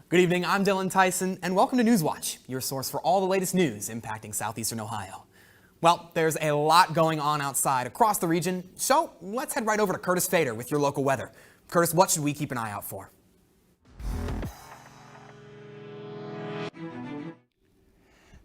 Good evening, I'm Dylan Tyson, and welcome to Newswatch, your source for all the latest news impacting southeastern Ohio. Well, there's a lot going on outside across the region, so let's head right over to Curtis Fader with your local weather. Curtis, what should we keep an eye out for?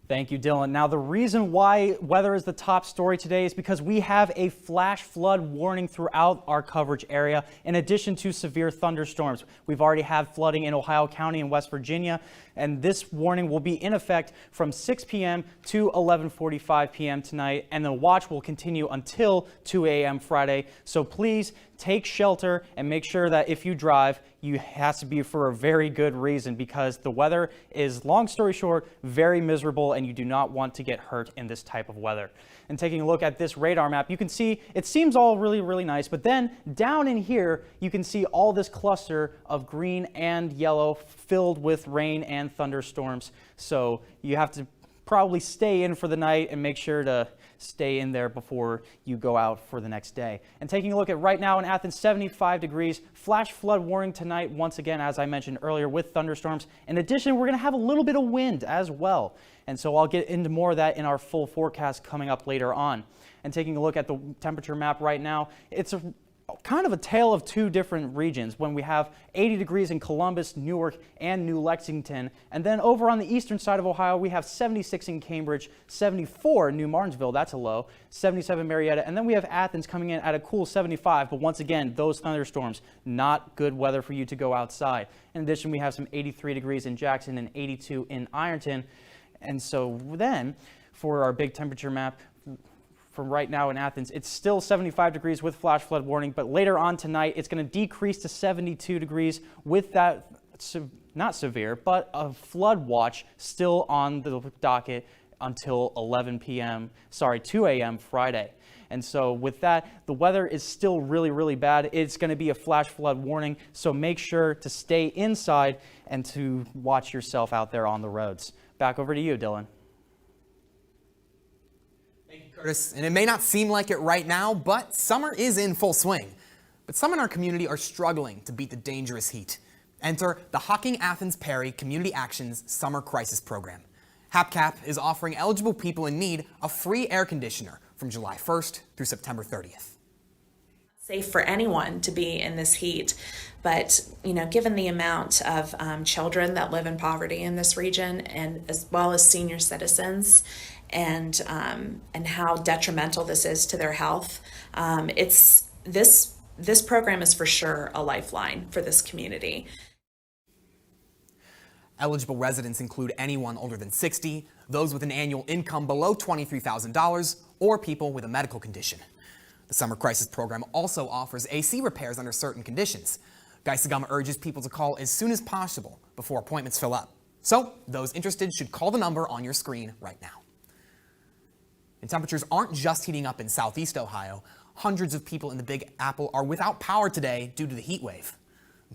Thank you, Dylan. Now, the reason why weather is the top story today is because we have a flash flood warning throughout our coverage area, in addition to severe thunderstorms. We've already had flooding in Ohio County and West Virginia, and this warning will be in effect from 6 p.m. to 11:45 p.m. tonight, and the watch will continue until 2 a.m. Friday. So please take shelter and make sure that if you drive, it has to be for a very good reason, because the weather is, long story short, very miserable, and you do not want to get hurt in this type of weather. And taking a look at this radar map, you can see it seems all really nice, but then down in here, you can see all this cluster of green and yellow filled with rain and thunderstorms. So you have to probably stay in for the night and make sure to stay in there before you go out for the next day. And taking a look at right now in Athens, 75 degrees, flash flood warning tonight, once again, as I mentioned earlier, with thunderstorms. In addition, we're going to have a little bit of wind as well. And so I'll get into more of that in our full forecast coming up later on. And taking a look at the temperature map right now, it's kind of a tale of two different regions when we have 80 degrees in Columbus, Newark, and New Lexington. And then over on the eastern side of Ohio, we have 76 in Cambridge, 74 in New Martinsville, that's a low, 77 Marietta, and then we have Athens coming in at a cool 75. But once again, those thunderstorms, not good weather for you to go outside. In addition, we have some 83 degrees in Jackson and 82 in Ironton. And so then for our big temperature map, from right now in Athens, it's still 75 degrees with flash flood warning, but later on tonight, it's going to decrease to 72 degrees with that, not severe, but a flood watch still on the docket until 2 a.m. Friday. And so with that, the weather is still really bad. It's going to be a flash flood warning, so make sure to stay inside and to watch yourself out there on the roads. Back over to you, Dylan. Curtis, and it may not seem like it right now, but summer is in full swing. But some in our community are struggling to beat the dangerous heat. Enter the Hocking-Athens Perry Community Actions Summer Crisis Program. HAPCAP is offering eligible people in need a free air conditioner from July 1st through September 30th. Safe for anyone to be in this heat, but given the amount of children that live in poverty in this region, and as well as senior citizens, and how detrimental this is to their health, this program is for sure a lifeline for this community. Eligible residents include anyone older than 60, those with an annual income below $23,000, or people with a medical condition. The Summer Crisis Program also offers AC repairs under certain conditions. Geisegama urges people to call as soon as possible before appointments fill up. So those interested should call the number on your screen right now. And temperatures aren't just heating up in southeast Ohio. Hundreds of people in the Big Apple are without power today due to the heat wave.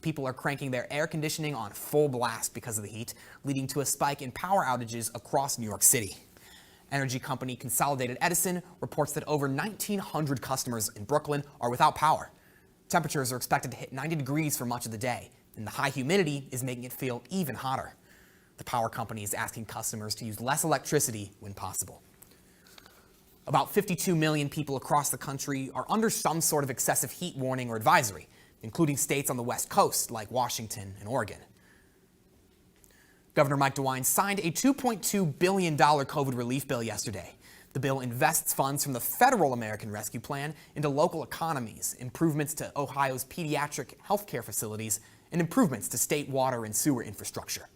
People are cranking their air conditioning on full blast because of the heat, leading to a spike in power outages across New York City. Energy company Consolidated Edison reports that over 1,900 customers in Brooklyn are without power. Temperatures are expected to hit 90 degrees for much of the day, and the high humidity is making it feel even hotter. The power company is asking customers to use less electricity when possible. About 52 million people across the country are under some sort of excessive heat warning or advisory, including states on the West Coast like Washington and Oregon. Governor Mike DeWine signed a $2.2 billion COVID relief bill yesterday. The bill invests funds from the federal American Rescue Plan into local economies, improvements to Ohio's pediatric health care facilities, and improvements to state water and sewer infrastructure.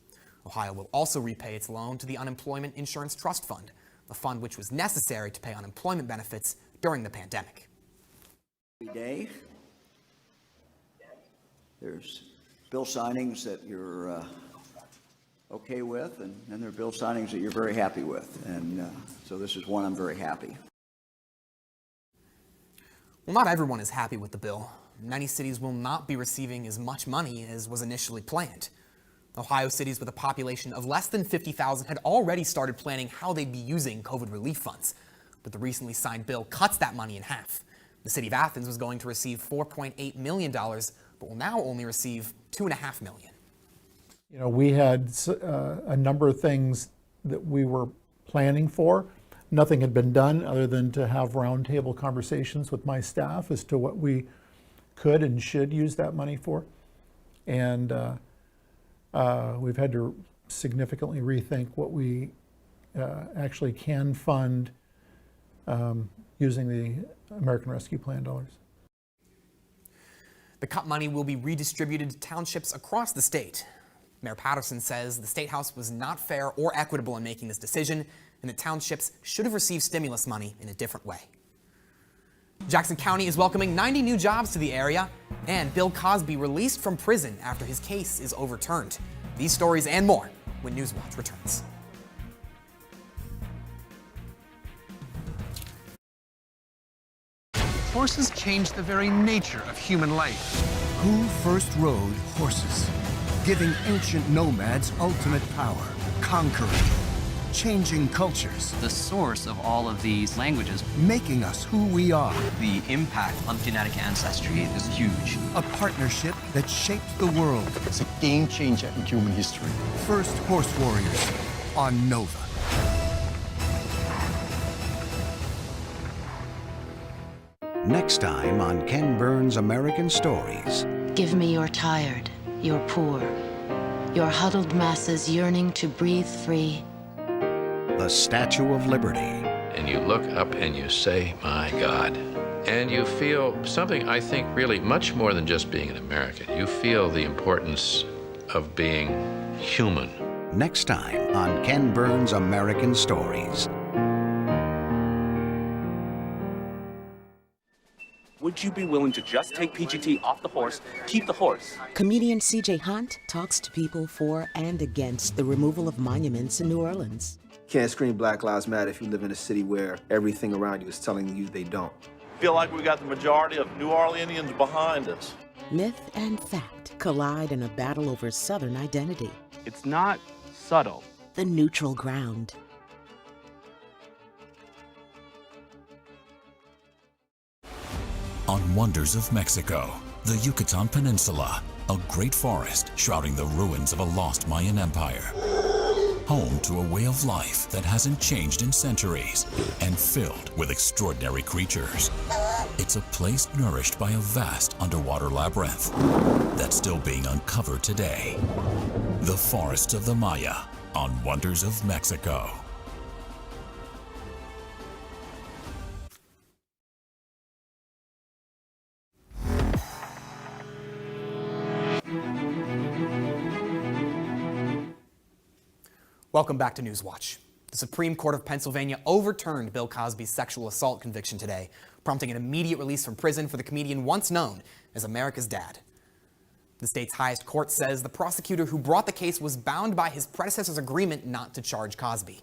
Ohio will also repay its loan to the Unemployment Insurance Trust Fund, a fund which was necessary to pay unemployment benefits during the pandemic. Every day, there's bill signings that you're okay with, and then there are bill signings that you're very happy with, and so this is one I'm very happy. Well, not everyone is happy with the bill. Many cities will not be receiving as much money as was initially planned. Ohio cities with a population of less than 50,000 had already started planning how they'd be using COVID relief funds, but the recently signed bill cuts that money in half. The city of Athens was going to receive $4.8 million, but will now only receive $2.5 million. You know, we had a number of things that we were planning for. Nothing had been done other than to have roundtable conversations with my staff as to what we could and should use that money for. And we've had to significantly rethink what we actually can fund using the American Rescue Plan dollars. The cut money will be redistributed to townships across the state. Mayor Patterson says the State House was not fair or equitable in making this decision, and that townships should have received stimulus money in a different way. Jackson County is welcoming 90 new jobs to the area, and Bill Cosby released from prison after his case is overturned. These stories and more when Newswatch returns. Horses change the very nature of human life. Who first rode horses, giving ancient nomads ultimate power, conquering, changing cultures, the source of all of these languages, making us who we are. the impact on genetic ancestry is huge. A partnership that shaped the world. It's a game changer in human history. First Horse Warriors on Nova. Next time on Ken Burns' American Stories. Give me your tired, your poor, your huddled masses yearning to breathe free. The Statue of Liberty. And you look up and you say, my God. And you feel something, I think, really much more than just being an American. You feel the importance of being human. Next time on Ken Burns' American Stories. Would you be willing to just take PGT off the horse, keep the horse? Comedian C.J. Hunt talks to people for and against the removal of monuments in New Orleans. Can't scream Black Lives Matter if you live in a city where everything around you is telling you they don't. Feel like we got the majority of New Orleanians behind us. Myth and fact collide in a battle over Southern identity. It's not subtle. The neutral ground. On Wonders of Mexico, the Yucatan Peninsula, a great forest shrouding the ruins of a lost Mayan empire. Home to a way of life that hasn't changed in centuries and filled with extraordinary creatures. It's a place nourished by a vast underwater labyrinth that's still being uncovered today. The Forests of the Maya on Wonders of Mexico. Welcome back to Newswatch. The Supreme Court of Pennsylvania overturned Bill Cosby's sexual assault conviction today, prompting an immediate release from prison for the comedian once known as America's Dad. The state's highest court says the prosecutor who brought the case was bound by his predecessor's agreement not to charge Cosby.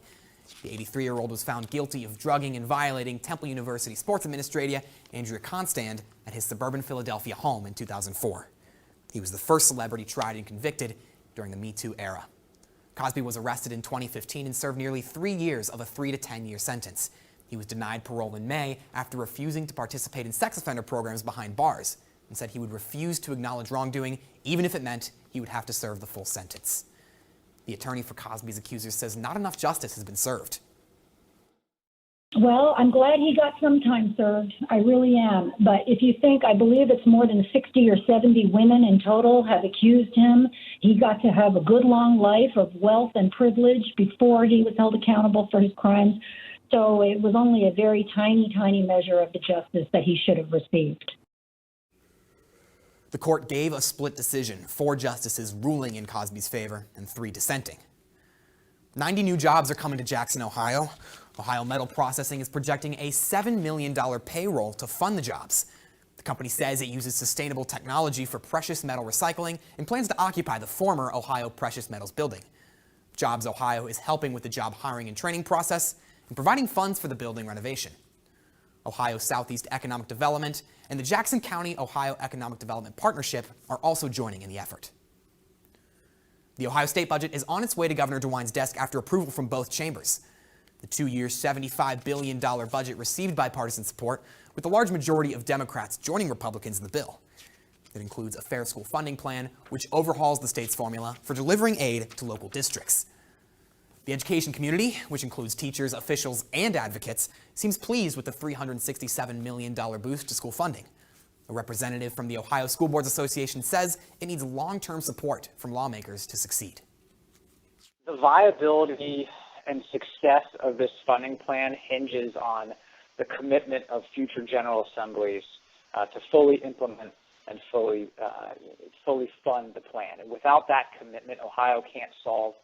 The 83-year-old was found guilty of drugging and violating Temple University sports administrator Andrea Constand at his suburban Philadelphia home in 2004. He was the first celebrity tried and convicted during the Me Too era. Cosby was arrested in 2015 and served nearly 3 years of a 3 to 10-year sentence. He was denied parole in May after refusing to participate in sex offender programs behind bars and said he would refuse to acknowledge wrongdoing even if it meant he would have to serve the full sentence. The attorney for Cosby's accusers says not enough justice has been served. Well, I'm glad he got some time served. I really am. But if you think, I believe it's more than 60 or 70 women in total have accused him. He got to have a good long life of wealth and privilege before he was held accountable for his crimes. So it was only a very tiny, tiny measure of the justice that he should have received. The court gave a split decision, 4 justices ruling in Cosby's favor and 3 dissenting. 90 new jobs are coming to Jackson, Ohio. Ohio Metal Processing is projecting a $7 million payroll to fund the jobs. The company says it uses sustainable technology for precious metal recycling and plans to occupy the former Ohio Precious Metals building. Jobs Ohio is helping with the job hiring and training process and providing funds for the building renovation. Ohio Southeast Economic Development and the Jackson County Ohio Economic Development Partnership are also joining in the effort. The Ohio state budget is on its way to Governor DeWine's desk after approval from both chambers. The 2-year, $75 billion budget received bipartisan support, with a large majority of Democrats joining Republicans in the bill. It includes a fair school funding plan, which overhauls the state's formula for delivering aid to local districts. The education community, which includes teachers, officials, and advocates, seems pleased with the $367 million boost to school funding. A representative from the Ohio School Boards Association says it needs long-term support from lawmakers to succeed. The viability and success of this funding plan hinges on the commitment of future General Assemblies to fully implement and fully fund the plan. And without that commitment, Ohio can't solve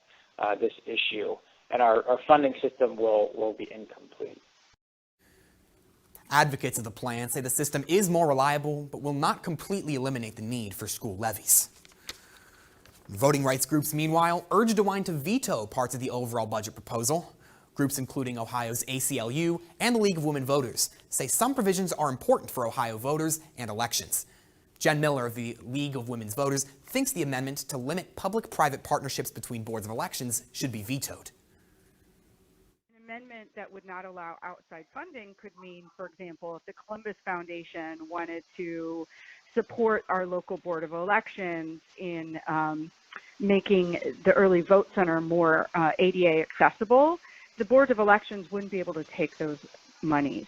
this issue, and our funding system will be incomplete. Advocates of the plan say the system is more reliable, but will not completely eliminate the need for school levies. Voting rights groups, meanwhile, urge DeWine to veto parts of the overall budget proposal. Groups including Ohio's ACLU and the League of Women Voters say some provisions are important for Ohio voters and elections. Jen Miller of the League of Women's Voters thinks the amendment to limit public-private partnerships between boards of elections should be vetoed. An amendment that would not allow outside funding could mean, for example, if the Columbus Foundation wanted to support our local Board of Elections in making the early vote center more ADA accessible, the Board of Elections wouldn't be able to take those monies.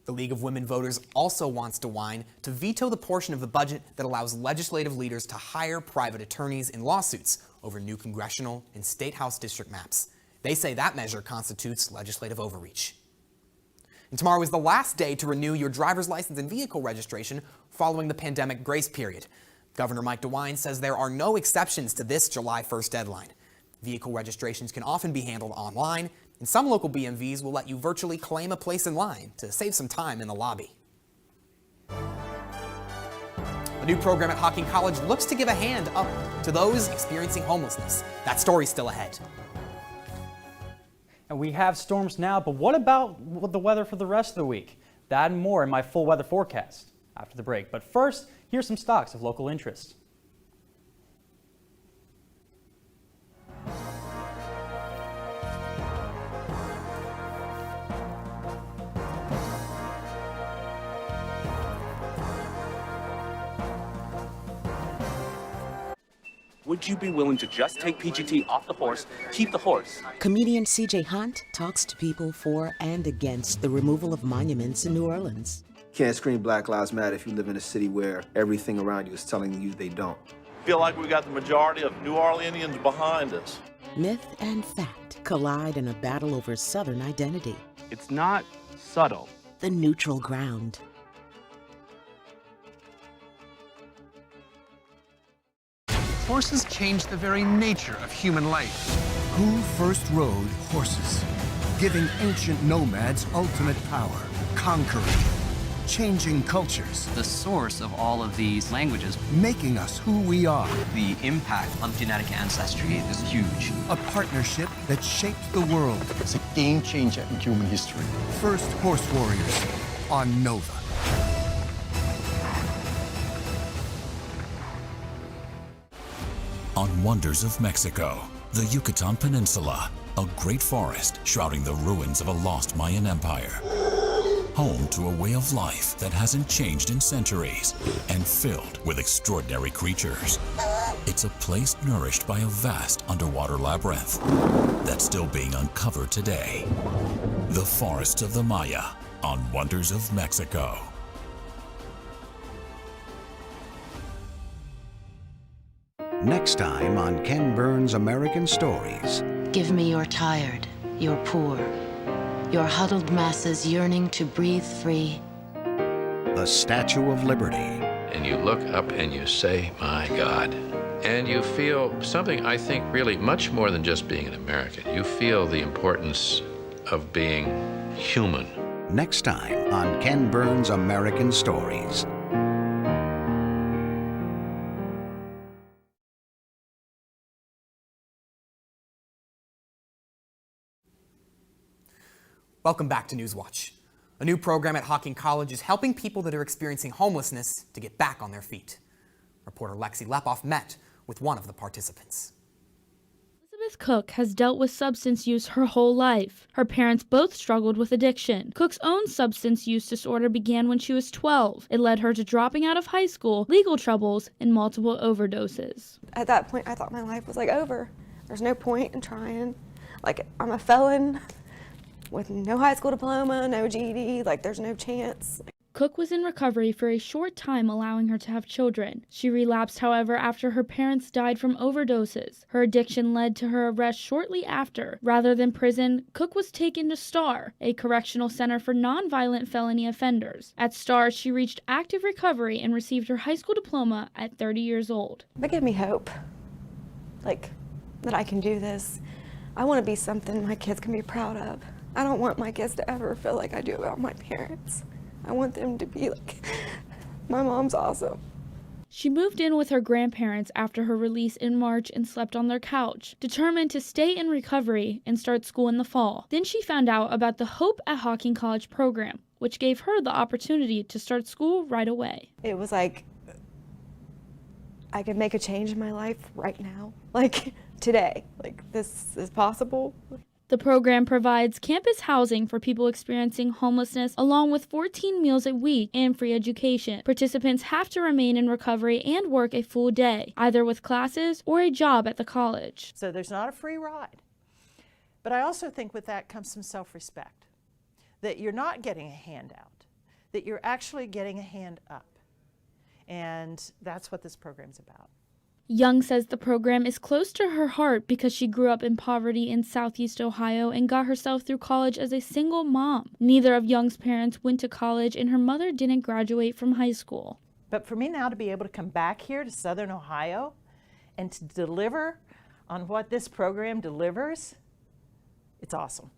The League of Women Voters also wants DeWine to veto the portion of the budget that allows legislative leaders to hire private attorneys in lawsuits over new congressional and state house district maps. They say that measure constitutes legislative overreach. And tomorrow is the last day to renew your driver's license and vehicle registration following the pandemic grace period. Governor Mike DeWine says there are no exceptions to this July 1st deadline. Vehicle registrations can often be handled online, and some local BMVs will let you virtually claim a place in line to save some time in the lobby. A new program at Hocking College looks to give a hand up to those experiencing homelessness. That story's still ahead. And we have storms now, but what about the weather for the rest of the week? That and more in my full weather forecast after the break. But first, here's some stocks of local interest. Would you be willing to just take PGT off the horse, keep the horse? Comedian C.J. Hunt talks to people for and against the removal of monuments in New Orleans. Can't scream Black Lives Matter if you live in a city where everything around you is telling you they don't. Feel like we got the majority of New Orleanians behind us. Myth and fact collide in a battle over Southern identity. It's not subtle. The neutral ground. Horses change the very nature of human life. Who first rode horses, giving ancient nomads ultimate power, conquering, changing cultures, The source of all of these languages, making us who we are. the impact on genetic ancestry is huge. A partnership that shaped the world. It's a game changer in human history. First Horse Warriors on Nova. On Wonders of Mexico, the Yucatan Peninsula, a great forest shrouding the ruins of a lost Mayan empire. Home to a way of life that hasn't changed in centuries and filled with extraordinary creatures. It's a place nourished by a vast underwater labyrinth that's still being uncovered today. The Forests of the Maya on Wonders of Mexico. Next time on Ken Burns' American Stories. Give me your tired, your poor, your huddled masses yearning to breathe free. The Statue of Liberty. And you look up and you say, my God. And you feel something, I think, really much more than just being an American. You feel the importance of being human. Next time on Ken Burns' American Stories. Welcome back to Newswatch. A new program at Hocking College is helping people that are experiencing homelessness to get back on their feet. Reporter Lexi Lepoff met with one of the participants. Elizabeth Cook has dealt with substance use her whole life. Her parents both struggled with addiction. Cook's own substance use disorder began when she was 12. It led her to dropping out of high school, legal troubles, and multiple overdoses. At that point, I thought my life was like over. There's no point in trying. Like, I'm a felon with no high school diploma, no GED, like there's no chance. Cook was in recovery for a short time, allowing her to have children. She relapsed, however, after her parents died from overdoses. Her addiction led to her arrest shortly after. Rather than prison, Cook was taken to STAR, a correctional center for nonviolent felony offenders. At STAR, she reached active recovery and received her high school diploma at 30 years old. But give me hope, like, that I can do this. I want to be something my kids can be proud of. I don't want my kids to ever feel like I do about my parents. I want them to be like, my mom's awesome. She moved in with her grandparents after her release in March and slept on their couch, determined to stay in recovery and start school in the fall. Then she found out about the Hope at Hocking College program, which gave her the opportunity to start school right away. It was like, I could make a change in my life right now, like today. Like, this is possible. The program provides campus housing for people experiencing homelessness, along with 14 meals a week and free education. Participants have to remain in recovery and work a full day, either with classes or a job at the college. So there's not a free ride. But I also think with that comes some self-respect, that you're not getting a handout, that you're actually getting a hand up. And that's what this program's about. Young says the program is close to her heart because she grew up in poverty in Southeast Ohio and got herself through college as a single mom. Neither of Young's parents went to college, and her mother didn't graduate from high school. But for me now to be able to come back here to Southern Ohio and to deliver on what this program delivers, it's awesome.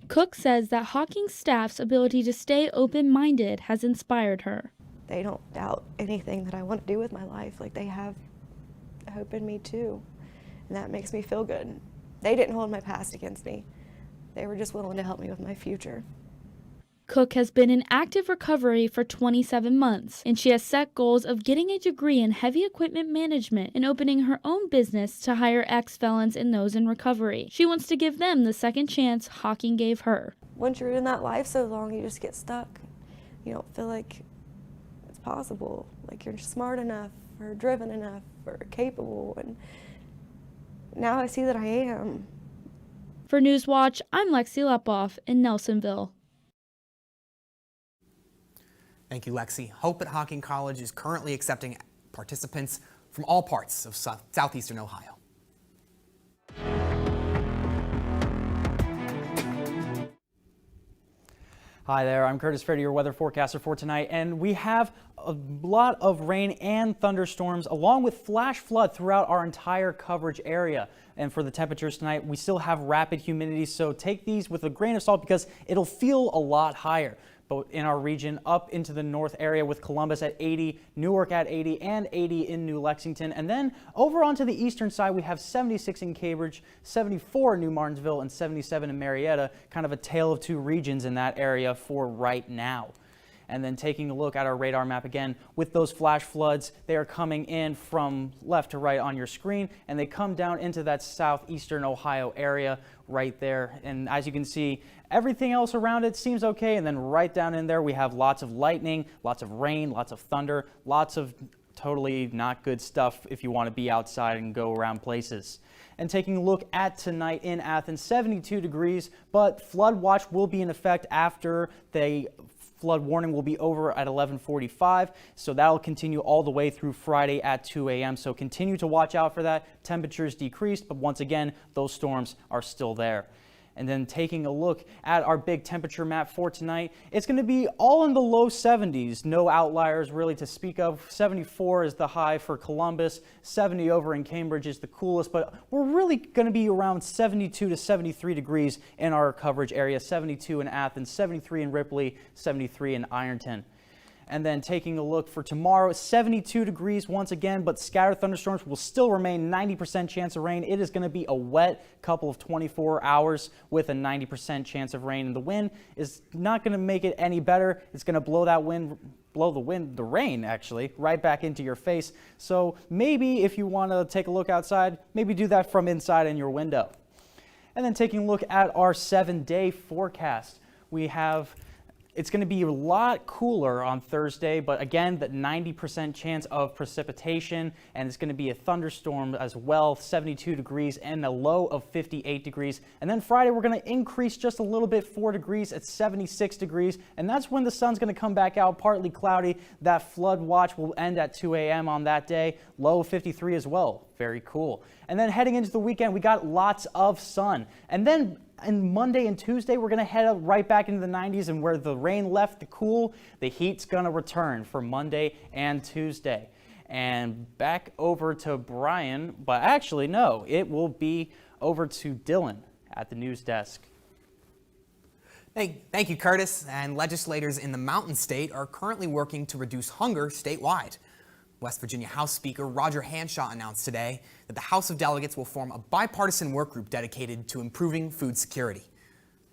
Cook says that Hocking staff's ability to stay open-minded has inspired her. They don't doubt anything that I want to do with my life. Like, they have hope in me too, and that makes me feel good. They didn't hold my past against me. They were just willing to help me with my future. Cook has been in active recovery for 27 months, and she has set goals of getting a degree in heavy equipment management and opening her own business to hire ex-felons and those in recovery. She wants to give them the second chance Hocking gave her. Once you're in that life so long, you just get stuck. You don't feel like it's possible, like you're smart enough or driven enough or capable, and now I see that I am. For Newswatch, I'm Lexi Lepoff in Nelsonville. Thank you, Lexi. Hope at Hocking College is currently accepting participants from all parts of southeastern Ohio. Hi there, I'm Curtis Freddy, your weather forecaster for tonight, and we have a lot of rain and thunderstorms along with flash flood throughout our entire coverage area. And for the temperatures tonight, we still have rapid humidity, so take these with a grain of salt because it'll feel a lot higher. But in our region, up into the north area with Columbus at 80, Newark at 80, and 80 in New Lexington. And then over onto the eastern side, we have 76 in Cambridge, 74 in New Martinsville, and 77 in Marietta. Kind of a tale of two regions in that area for right now. And then taking a look at our radar map again, with those flash floods, they are coming in from left to right on your screen, and they come down into that southeastern Ohio area right there. And as you can see, everything else around it seems okay. And then right down in there, we have lots of lightning, lots of rain, lots of thunder, lots of totally not good stuff if you want to be outside and go around places. And taking a look at tonight in Athens, 72 degrees, but flood watch will be in effect after the flood warning will be over at 11:45, so that'll continue all the way through Friday at 2 a.m. So continue to watch out for that. Temperatures decreased, but once again, those storms are still there. And then taking a look at our big temperature map for tonight, it's going to be all in the low 70s. No outliers really to speak of. 74 is the high for Columbus. 70 over in Cambridge is the coolest, but we're really going to be around 72 to 73 degrees in our coverage area. 72 in Athens, 73 in Ripley, 73 in Ironton. And then taking a look for tomorrow, 72 degrees once again, but scattered thunderstorms will still remain, 90% chance of rain. It is going to be a wet couple of 24 hours with a 90% chance of rain. And the wind is not going to make it any better. It's going to blow the rain actually, right back into your face. So maybe if you want to take a look outside, maybe do that from inside in your window. And then taking a look at our 7-day forecast, we have it's going to be a lot cooler on Thursday, but again, the 90% chance of precipitation, and it's going to be a thunderstorm as well, 72 degrees and a low of 58 degrees. And then Friday, we're going to increase just a little bit, 4 degrees at 76 degrees, and that's when the sun's going to come back out, partly cloudy. That flood watch will end at 2 a.m. on that day, low of 53 as well. Very cool. And then heading into the weekend, we got lots of sun. And then on Monday and Tuesday, we're going to head up right back into the 90s, and where the rain left the cool, the heat's going to return for Monday and Tuesday. And back over to Brian, but actually, no, it will be over to Dylan at the news desk. Thank you, Curtis. And legislators in the Mountain State are currently working to reduce hunger statewide. West Virginia House Speaker Roger Hanshaw announced today that the House of Delegates will form a bipartisan work group dedicated to improving food security.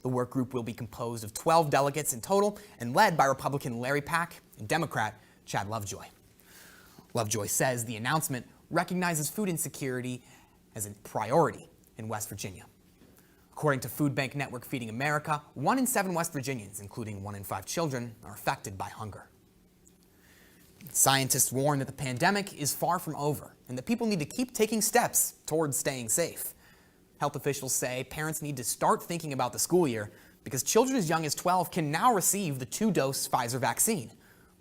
The work group will be composed of 12 delegates in total and led by Republican Larry Pack and Democrat Chad Lovejoy. Lovejoy says the announcement recognizes food insecurity as a priority in West Virginia. According to Food Bank Network Feeding America, 1 in 7 West Virginians, including 1 in 5 children, are affected by hunger. Scientists warn that the pandemic is far from over and that people need to keep taking steps towards staying safe. Health officials say parents need to start thinking about the school year because children as young as 12 can now receive the 2-dose Pfizer vaccine.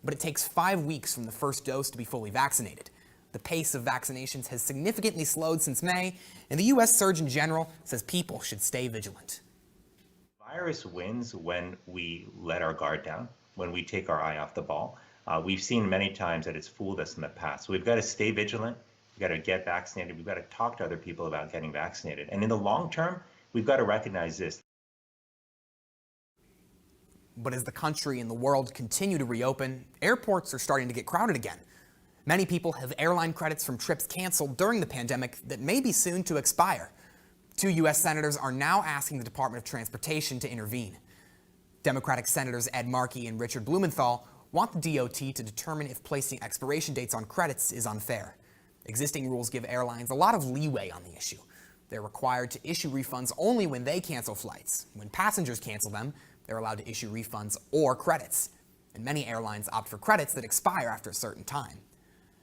But it takes 5 weeks from the first dose to be fully vaccinated. The pace of vaccinations has significantly slowed since May, and the U.S. Surgeon General says people should stay vigilant. The virus wins when we let our guard down, when we take our eye off the ball. We've seen many times that it's fooled us in the past. So we've got to stay vigilant. We've got to get vaccinated. We've got to talk to other people about getting vaccinated. And in the long term, we've got to recognize this. But as the country and the world continue to reopen, airports are starting to get crowded again. Many people have airline credits from trips canceled during the pandemic that may be soon to expire. 2 U.S. senators are now asking the Department of Transportation to intervene. Democratic Senators Ed Markey and Richard Blumenthal want the DOT to determine if placing expiration dates on credits is unfair. Existing rules give airlines a lot of leeway on the issue. They're required to issue refunds only when they cancel flights. When passengers cancel them, they're allowed to issue refunds or credits. And many airlines opt for credits that expire after a certain time.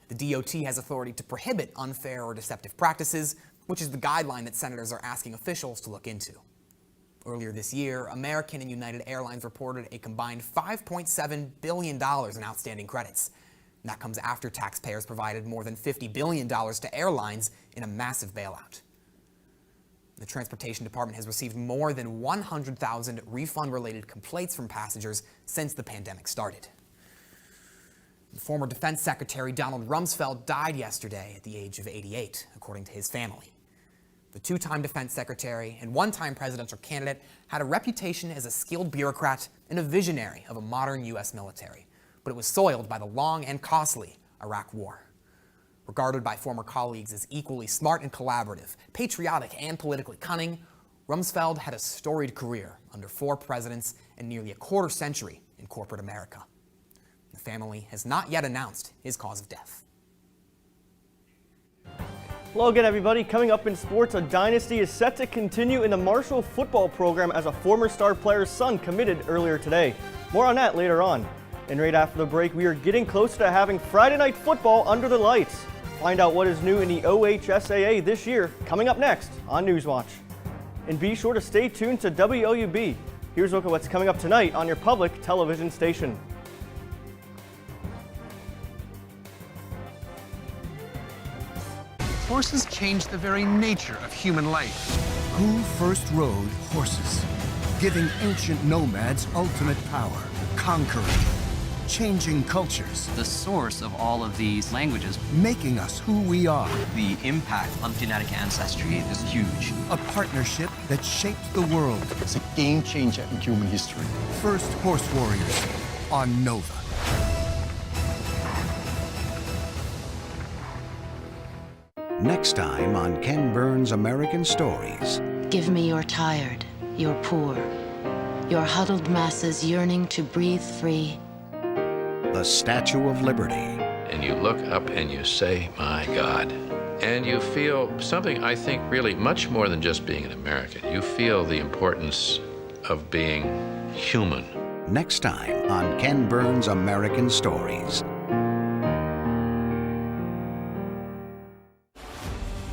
The DOT has authority to prohibit unfair or deceptive practices, which is the guideline that senators are asking officials to look into. Earlier this year, American and United Airlines reported a combined $5.7 billion in outstanding credits. And that comes after taxpayers provided more than $50 billion to airlines in a massive bailout. The Transportation Department has received more than 100,000 refund-related complaints from passengers since the pandemic started. The former Defense Secretary Donald Rumsfeld died yesterday at the age of 88, according to his family. The 2-time defense secretary and 1-time presidential candidate had a reputation as a skilled bureaucrat and a visionary of a modern U.S. military, but it was soiled by the long and costly Iraq War. Regarded by former colleagues as equally smart and collaborative, patriotic and politically cunning, Rumsfeld had a storied career under 4 presidents and nearly a quarter century in corporate America. The family has not yet announced his cause of death. Hello again, everybody. Coming up in sports, a dynasty is set to continue in the Marshall football program as a former star player's son committed earlier today. More on that later on. And right after the break, we are getting closer to having Friday night football under the lights. Find out what is new in the OHSAA this year, coming up next on Newswatch. And be sure to stay tuned to WOUB. Here's a look at what's coming up tonight on your public television station. Horses change the very nature of human life. Who first rode horses, giving ancient nomads ultimate power, conquering, changing cultures. The source of all of these languages, making us who we are. The impact on genetic ancestry is huge. A partnership that shaped the world. It's a game changer in human history. First Horse Warriors on Nova. Next time on Ken Burns' American Stories. Give me your tired, your poor, your huddled masses yearning to breathe free. The Statue of Liberty. And you look up and you say, my God. And you feel something, I think, really much more than just being an American. You feel the importance of being human. Next time on Ken Burns' American Stories.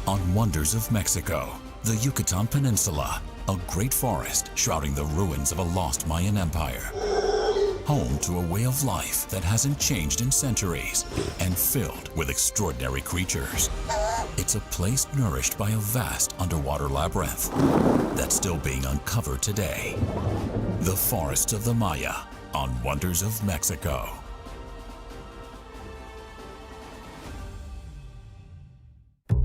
On Wonders of Mexico, the Yucatan Peninsula, a great forest shrouding the ruins of a lost Mayan empire. Home to a way of life that hasn't changed in centuries and filled with extraordinary creatures. It's a place nourished by a vast underwater labyrinth that's still being uncovered today. The Forests of the Maya on Wonders of Mexico.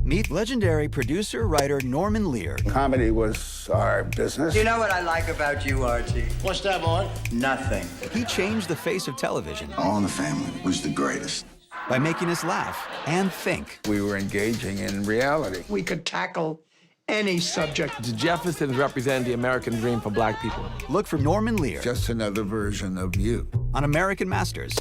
Meet legendary producer, writer Norman Lear. Comedy was our business. You know what I like about you, Archie? What's that, boy? Nothing. He changed the face of television. All in the Family was the greatest. By making us laugh and think. We were engaging in reality. We could tackle any subject. The Jeffersons represent the American dream for black people. Look for Norman Lear. Just another version of you. On American Masters.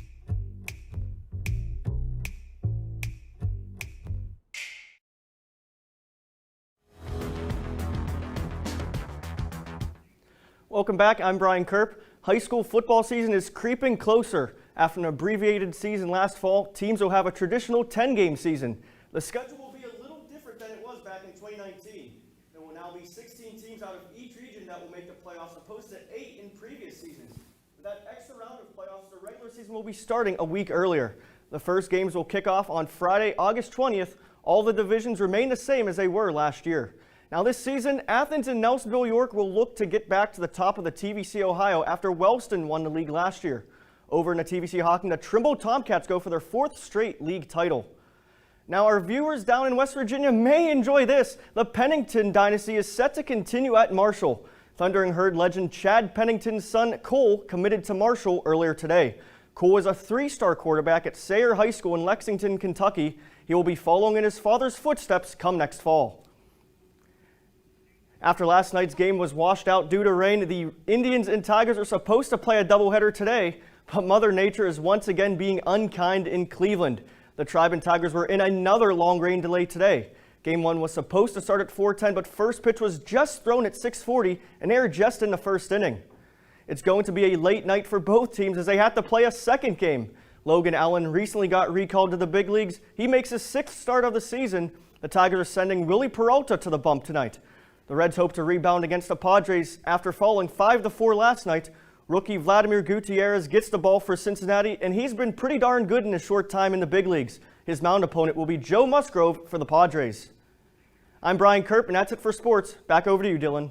Welcome back. I'm Brian Kerp. High school football season is creeping closer. After an abbreviated season last fall, teams will have a traditional 10-game season. The schedule will be a little different than it was back in 2019. There will now be 16 teams out of each region that will make the playoffs, opposed to 8 in previous seasons. With that extra round of playoffs, the regular season will be starting a week earlier. The first games will kick off on Friday, August 20th. All the divisions remain the same as they were last year. Now this season, Athens and Nelsonville York will look to get back to the top of the TVC Ohio after Wellston won the league last year. Over in the TVC Hawking, the Trimble Tomcats go for their 4th straight league title. Now our viewers down in West Virginia may enjoy this. The Pennington dynasty is set to continue at Marshall. Thunder and Herd legend Chad Pennington's son Cole committed to Marshall earlier today. Cole is a 3-star quarterback at Sayre High School in Lexington, Kentucky. He will be following in his father's footsteps come next fall. After last night's game was washed out due to rain, the Indians and Tigers are supposed to play a doubleheader today, but Mother Nature is once again being unkind in Cleveland. The Tribe and Tigers were in another long rain delay today. Game 1 was supposed to start at 4:10, but first pitch was just thrown at 6:40 and aired just in the first inning. It's going to be a late night for both teams as they have to play a second game. Logan Allen recently got recalled to the big leagues. He makes his 6th start of the season. The Tigers are sending Willie Peralta to the bump tonight. The Reds hope to rebound against the Padres after falling 5-4 last night. Rookie Vladimir Gutierrez gets the ball for Cincinnati, and he's been pretty darn good in his short time in the big leagues. His mound opponent will be Joe Musgrove for the Padres. I'm Brian Kerp, and that's it for sports. Back over to you, Dylan.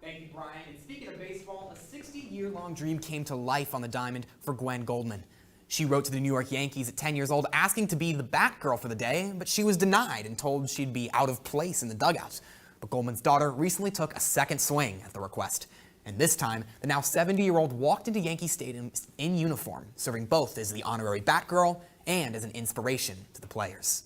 Thank you, Brian. And speaking of baseball, a 60-year-long dream came to life on the diamond for Gwen Goldman. She wrote to the New York Yankees at 10 years old asking to be the Batgirl for the day, but she was denied and told she'd be out of place in the dugout. But Goldman's daughter recently took a second swing at the request. And this time, the now 70-year-old walked into Yankee Stadium in uniform, serving both as the honorary Batgirl and as an inspiration to the players.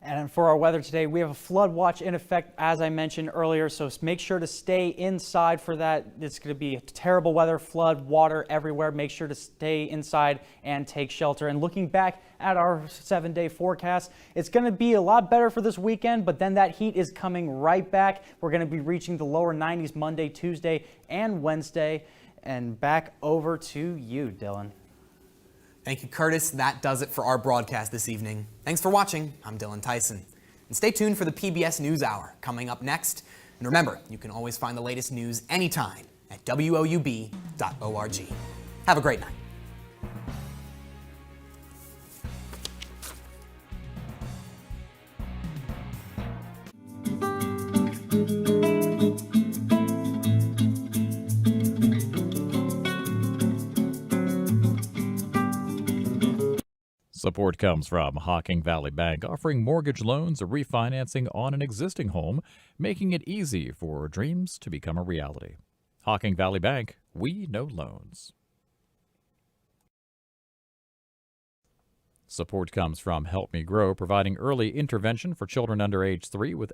And for our weather today, we have a flood watch in effect, as I mentioned earlier, so make sure to stay inside for that. It's going to be terrible weather, flood, water everywhere. Make sure to stay inside and take shelter. And looking back at our 7-day forecast, it's going to be a lot better for this weekend, but then that heat is coming right back. We're going to be reaching the lower 90s Monday, Tuesday, and Wednesday. And back over to you, Dylan. Thank you, Curtis. That does it for our broadcast this evening. Thanks for watching. I'm Dylan Tyson. And stay tuned for the PBS NewsHour coming up next. And remember, you can always find the latest news anytime at WOUB.org. Have a great night. Support comes from Hocking Valley Bank, offering mortgage loans or refinancing on an existing home, making it easy for dreams to become a reality. Hocking Valley Bank, we know loans. Support comes from Help Me Grow, providing early intervention for children under age 3 with